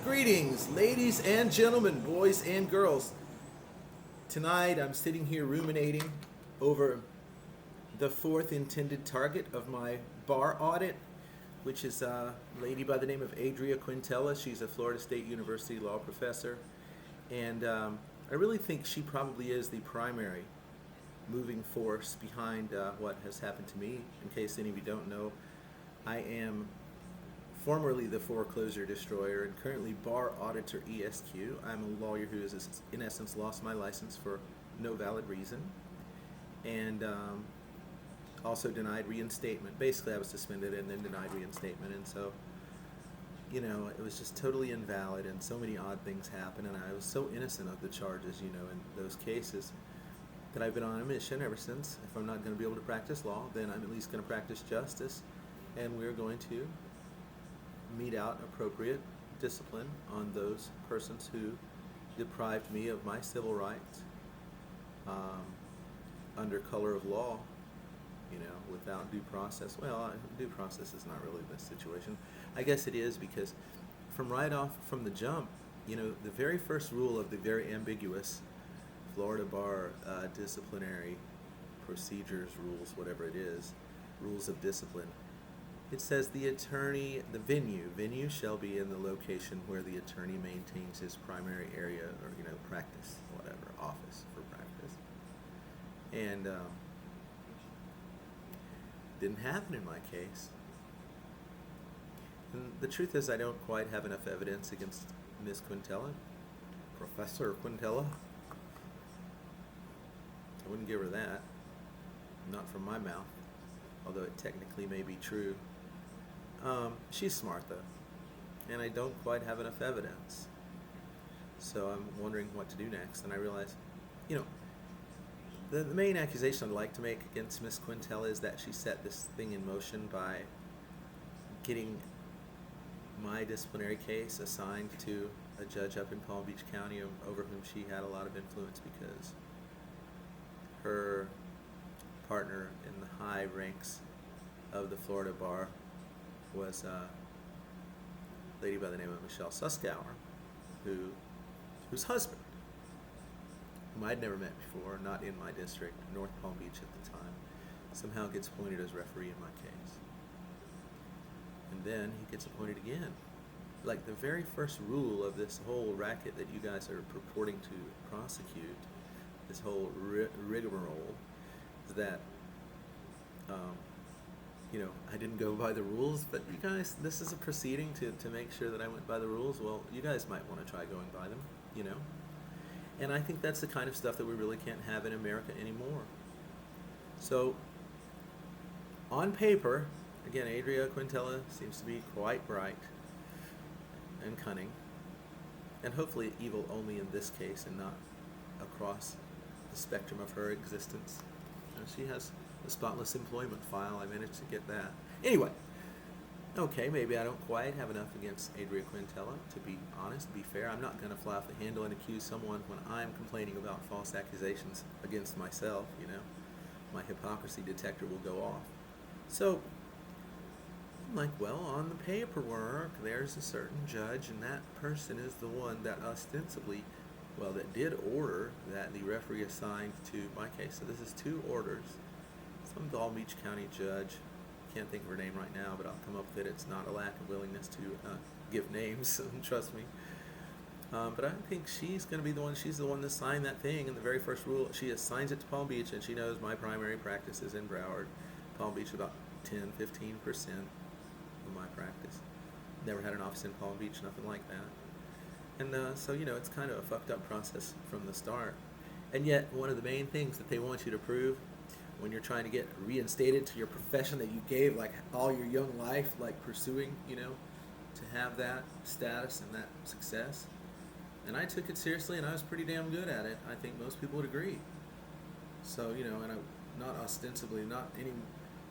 Greetings, ladies and gentlemen, boys and girls. Tonight I'm sitting here ruminating over the fourth intended target of my bar audit, which is a lady by the name of Adria Quintella. She's a Florida State University law professor, and I really think she probably is the primary moving force behind what has happened to me. In case any of you don't know, I am formerly the foreclosure destroyer and currently bar auditor ESQ. I'm a lawyer who has, in essence, lost my license for no valid reason, and also denied reinstatement. Basically, I was suspended and then denied reinstatement, and so, it was just totally invalid, and so many odd things happened, and I was so innocent of the charges, in those cases, that I've been on a mission ever since. If I'm not going to be able to practice law, then I'm at least going to practice justice, and we're going to mete out appropriate discipline on those persons who deprived me of my civil rights under color of law, without due process. Well, due process is not really this situation. I guess it is, because from the jump, the very first rule of the very ambiguous Florida Bar disciplinary procedures rules, whatever it is, rules of discipline, it says the venue shall be in the location where the attorney maintains his primary area or, practice, whatever, office for practice. And didn't happen in my case. And the truth is, I don't quite have enough evidence against Ms. Quintella, Professor Quintella. I wouldn't give her that, not from my mouth, although it technically may be true. She's smart, though, and I don't quite have enough evidence. So I'm wondering what to do next, and I realize, the main accusation I'd like to make against Miss Quintella is that she set this thing in motion by getting my disciplinary case assigned to a judge up in Palm Beach County over whom she had a lot of influence, because her partner in the high ranks of the Florida Bar was a lady by the name of Michelle Suskauer, whose husband, whom I'd never met before, not in my district, North Palm Beach at the time, somehow gets appointed as referee in my case. And then he gets appointed again. Like, the very first rule of this whole racket that you guys are purporting to prosecute, this whole rigmarole, is that I didn't go by the rules, but you guys, this is a proceeding to make sure that I went by the rules. Well, you guys might want to try going by them, And I think that's the kind of stuff that we really can't have in America anymore. So, on paper, again, Adria Quintella seems to be quite bright and cunning, and hopefully evil only in this case and not across the spectrum of her existence. She has the spotless employment file. I managed to get that. Anyway, okay, maybe I don't quite have enough against Adria Quintella, to be honest, be fair. I'm not going to fly off the handle and accuse someone when I'm complaining about false accusations against myself, My hypocrisy detector will go off. So, I'm like, well, on the paperwork, there's a certain judge, and that person is the one that ostensibly, that did order that the referee assigned to my case. So this is two orders. Some Palm Beach County judge, can't think of her name right now, but I'll come up with it. It's not a lack of willingness to give names, trust me. But I think she's going to be the one. She's the one that signed that thing in the very first rule. She assigns it to Palm Beach, and she knows my primary practice is in Broward. Palm Beach, about 10-15% of my practice. Never had an office in Palm Beach, nothing like that. And so, it's kind of a fucked up process from the start. And yet, one of the main things that they want you to prove when you're trying to get reinstated to your profession that you gave, like, all your young life, like, pursuing, to have that status and that success. And I took it seriously, and I was pretty damn good at it. I think most people would agree. So, and I'm not ostensibly,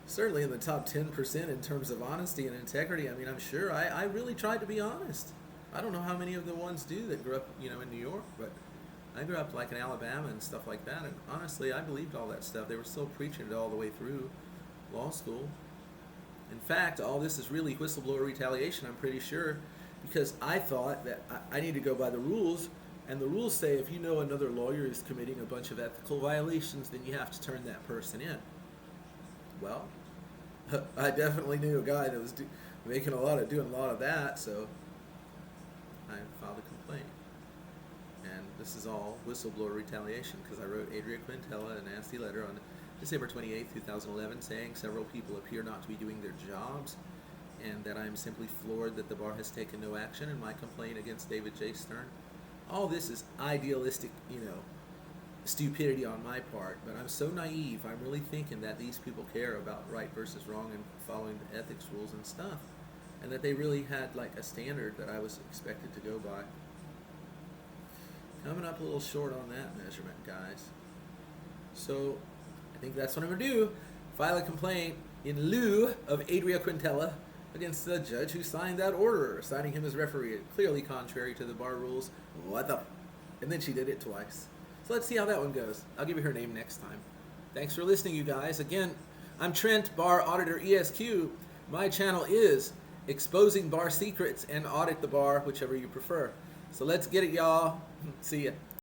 certainly in the top 10% in terms of honesty and integrity. I mean, I'm sure I really tried to be honest. I don't know how many of the ones do that grew up, in New York, but I grew up like in Alabama and stuff like that, and honestly, I believed all that stuff. They were still preaching it all the way through law school. In fact, all this is really whistleblower retaliation, I'm pretty sure, because I thought that I need to go by the rules, and the rules say if you know another lawyer is committing a bunch of ethical violations, then you have to turn that person in. Well, I definitely knew a guy that was doing a lot of that, so I filed a complaint. And this is all whistleblower retaliation because I wrote Adria Quintella a nasty letter on December 28, 2011, saying several people appear not to be doing their jobs, and that I am simply floored that the bar has taken no action in my complaint against David J. Stern. All this is idealistic, stupidity on my part, but I'm so naive. I'm really thinking that these people care about right versus wrong and following the ethics rules and stuff, and that they really had like a standard that I was expected to go by. Coming up a little short on that measurement, guys. So I think that's what I'm going to do. File a complaint in lieu of Adria Quintella against the judge who signed that order, assigning him as referee, clearly contrary to the bar rules. What the? And then she did it twice. So let's see how that one goes. I'll give you her name next time. Thanks for listening, you guys. Again, I'm Trent, Bar Auditor ESQ. My channel is Exposing Bar Secrets and Audit the Bar, whichever you prefer. So let's get it, y'all. See ya.